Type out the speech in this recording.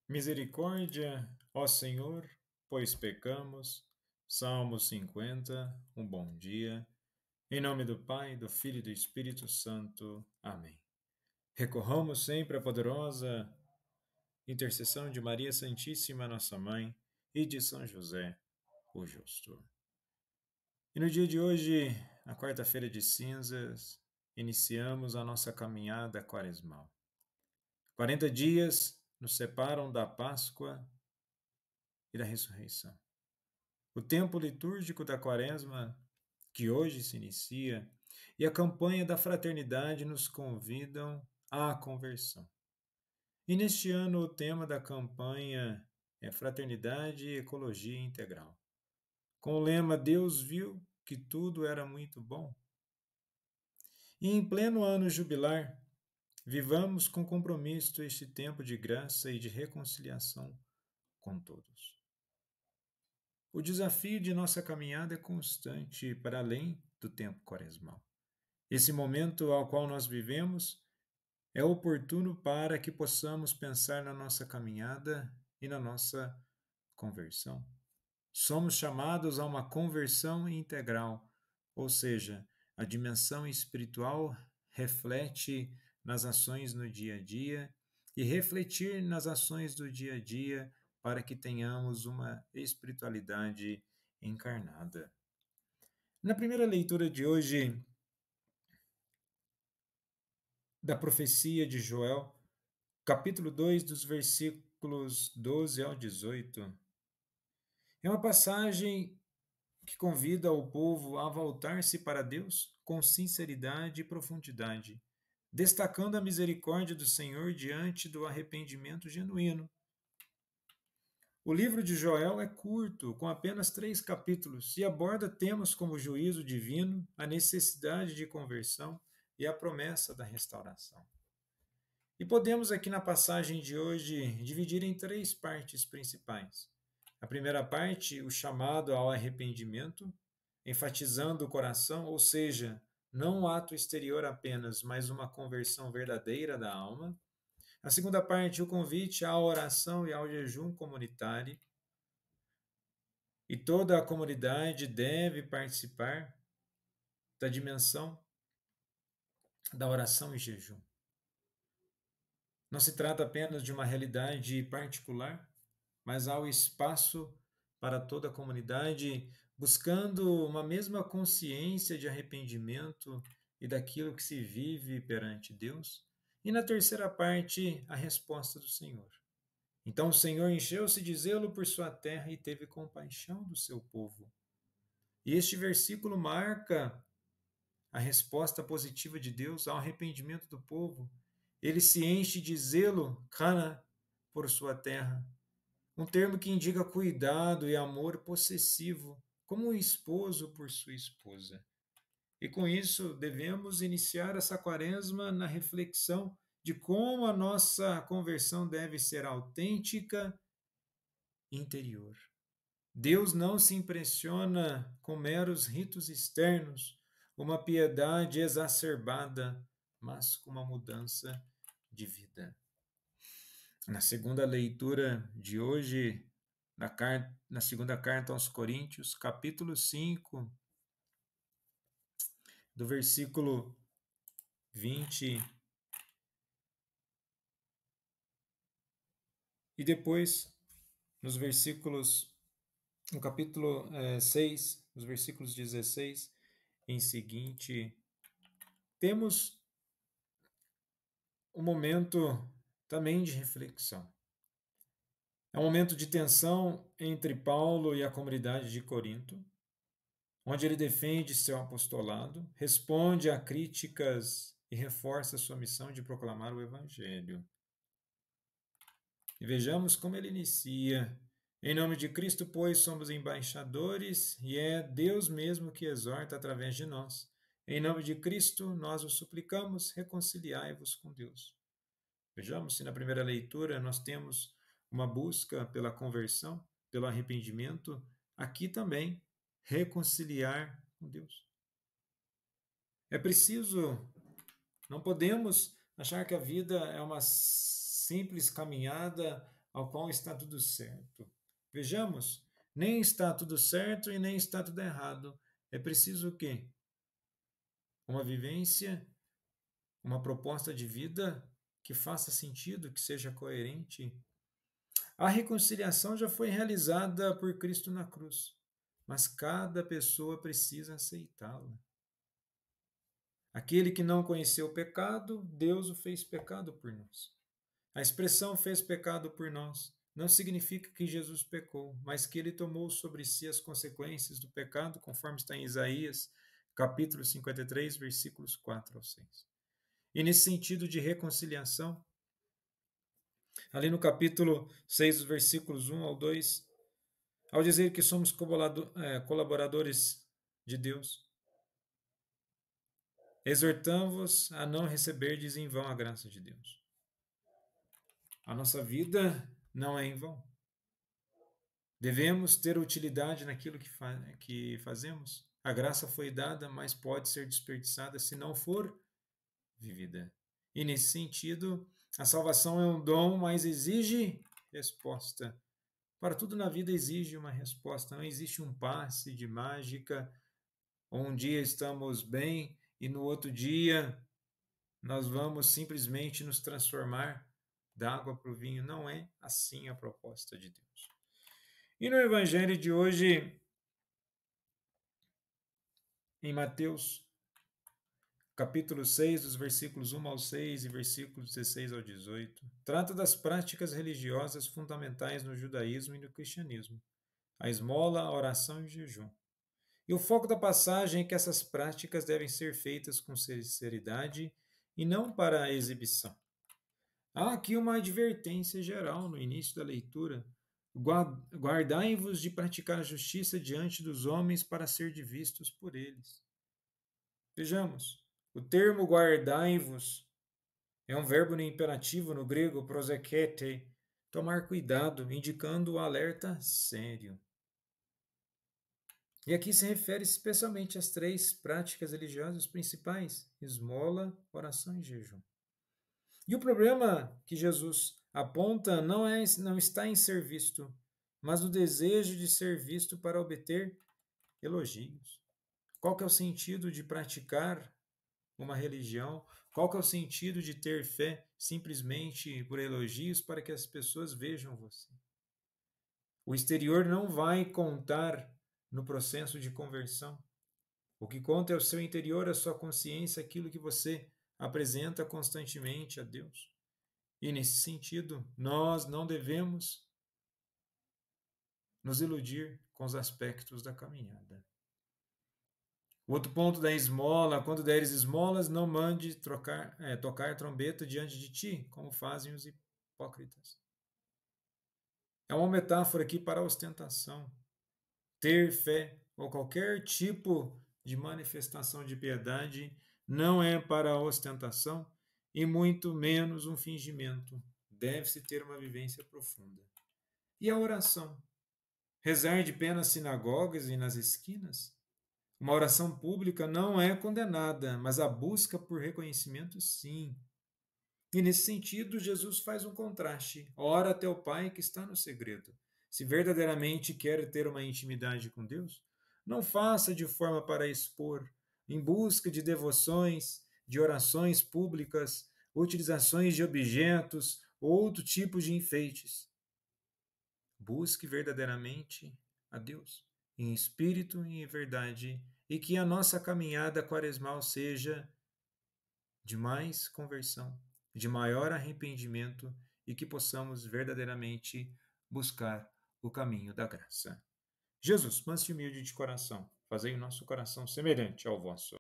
Misericórdia, ó Senhor, pois pecamos. Salmo 50. Um bom dia. Em nome do Pai, do Filho e do Espírito Santo. Amém. Recorramos sempre à poderosa intercessão de Maria Santíssima, nossa Mãe, e de São José, o Justo. E no dia de hoje, na quarta-feira de cinzas, iniciamos a nossa caminhada quaresmal. 40 dias nos separam da Páscoa e da ressurreição. O tempo litúrgico da Quaresma, que hoje se inicia, e a campanha da fraternidade nos convidam à conversão. E neste ano o tema da campanha é Fraternidade e Ecologia Integral. Com o lema Deus viu que tudo era muito bom. E em pleno ano jubilar, vivamos com compromisso este tempo de graça e de reconciliação com todos. O desafio de nossa caminhada é constante para além do tempo quaresmal. Esse momento ao qual nós vivemos é oportuno para que possamos pensar na nossa caminhada e na nossa conversão. Somos chamados a uma conversão integral, ou seja, a dimensão espiritual reflete nas ações no dia a dia e refletir nas ações do dia a dia para que tenhamos uma espiritualidade encarnada. Na primeira leitura de hoje, da profecia de Joel, capítulo 2, dos versículos 12 ao 18, é uma passagem que convida o povo a voltar-se para Deus com sinceridade e profundidade, destacando a misericórdia do Senhor diante do arrependimento genuíno. O livro de Joel é curto, com apenas 3 capítulos, e aborda temas como o juízo divino, a necessidade de conversão e a promessa da restauração. E podemos aqui na passagem de hoje dividir em 3 partes principais. A primeira parte, o chamado ao arrependimento, enfatizando o coração, ou seja, não um ato exterior apenas, mas uma conversão verdadeira da alma. A segunda parte, o convite à oração e ao jejum comunitário. E toda a comunidade deve participar da dimensão da oração e jejum. Não se trata apenas de uma realidade particular, mas há o espaço para toda a comunidade, buscando uma mesma consciência de arrependimento e daquilo que se vive perante Deus. E na terceira parte, a resposta do Senhor. Então o Senhor encheu-se de zelo por sua terra e teve compaixão do seu povo. E este versículo marca a resposta positiva de Deus ao arrependimento do povo. Ele se enche de zelo, kana, por sua terra. Um termo que indica cuidado e amor possessivo, como um esposo por sua esposa. E com isso, devemos iniciar essa quaresma na reflexão de como a nossa conversão deve ser autêntica e interior. Deus não se impressiona com meros ritos externos, uma piedade exacerbada, mas com uma mudança de vida. Na segunda leitura de hoje, na segunda carta aos Coríntios, capítulo 5, do versículo 20, e depois no capítulo 6, nos versículos 16 em seguinte, temos um momento também de reflexão. É um momento de tensão entre Paulo e a comunidade de Corinto, onde ele defende seu apostolado, responde a críticas e reforça sua missão de proclamar o Evangelho. E vejamos como ele inicia. Em nome de Cristo, pois, somos embaixadores e é Deus mesmo que exorta através de nós. Em nome de Cristo, nós o suplicamos, reconciliai-vos com Deus. Vejamos se na primeira leitura nós temos uma busca pela conversão, pelo arrependimento, aqui também reconciliar com Deus. É preciso, não podemos achar que a vida é uma simples caminhada ao qual está tudo certo. Vejamos, nem está tudo certo e nem está tudo errado. É preciso o quê? Uma vivência, uma proposta de vida que faça sentido, que seja coerente. A reconciliação já foi realizada por Cristo na cruz, mas cada pessoa precisa aceitá-la. Aquele que não conheceu o pecado, Deus o fez pecado por nós. A expressão fez pecado por nós não significa que Jesus pecou, mas que ele tomou sobre si as consequências do pecado, conforme está em Isaías, capítulo 53, versículos 4 ao 6. E nesse sentido de reconciliação, ali no capítulo 6, versículos 1 ao 2, ao dizer que somos colaboradores de Deus, exortamos-vos a não receberdes em vão a graça de Deus. A nossa vida não é em vão. Devemos ter utilidade naquilo que fazemos. A graça foi dada, mas pode ser desperdiçada se não for vivida. E nesse sentido, a salvação é um dom, mas exige resposta. Para tudo na vida exige uma resposta. Não existe um passe de mágica. Um dia estamos bem e no outro dia nós vamos simplesmente nos transformar da água para o vinho. Não é assim a proposta de Deus. E no Evangelho de hoje, em Mateus, capítulo 6, dos versículos 1 ao 6 e versículos 16 ao 18, trata das práticas religiosas fundamentais no judaísmo e no cristianismo, a esmola, a oração e o jejum. E o foco da passagem é que essas práticas devem ser feitas com sinceridade e não para a exibição. Há aqui uma advertência geral no início da leitura. Guardai-vos de praticar a justiça diante dos homens para ser vistos por eles. Vejamos, o termo guardai-vos é um verbo no imperativo no grego prosekete, tomar cuidado, indicando o alerta sério. E aqui se refere especialmente às três práticas religiosas principais: esmola, oração e jejum. E o problema que Jesus aponta não está em ser visto, mas no desejo de ser visto para obter elogios. Qual que é o sentido de praticar uma religião? Qual que é o sentido de ter fé simplesmente por elogios para que as pessoas vejam você? O exterior não vai contar no processo de conversão. O que conta é o seu interior, a sua consciência, aquilo que você apresenta constantemente a Deus. E nesse sentido, nós não devemos nos iludir com os aspectos da caminhada. O outro ponto da esmola: quando deres esmolas, não mande tocar trombeta diante de ti, como fazem os hipócritas. É uma metáfora aqui para a ostentação. Ter fé ou qualquer tipo de manifestação de piedade não é para a ostentação e muito menos um fingimento. Deve-se ter uma vivência profunda. E a oração? Rezar de pé nas sinagogas e nas esquinas? Uma oração pública não é condenada, mas a busca por reconhecimento, sim. E nesse sentido, Jesus faz um contraste. Ora até o Pai que está no segredo. Se verdadeiramente quer ter uma intimidade com Deus, não faça de forma para expor, em busca de devoções, de orações públicas, utilizações de objetos ou outro tipo de enfeites. Busque verdadeiramente a Deus, em espírito e em verdade, e que a nossa caminhada quaresmal seja de mais conversão, de maior arrependimento e que possamos verdadeiramente buscar o caminho da graça. Jesus, manso e humilde de coração, fazei o nosso coração semelhante ao vosso.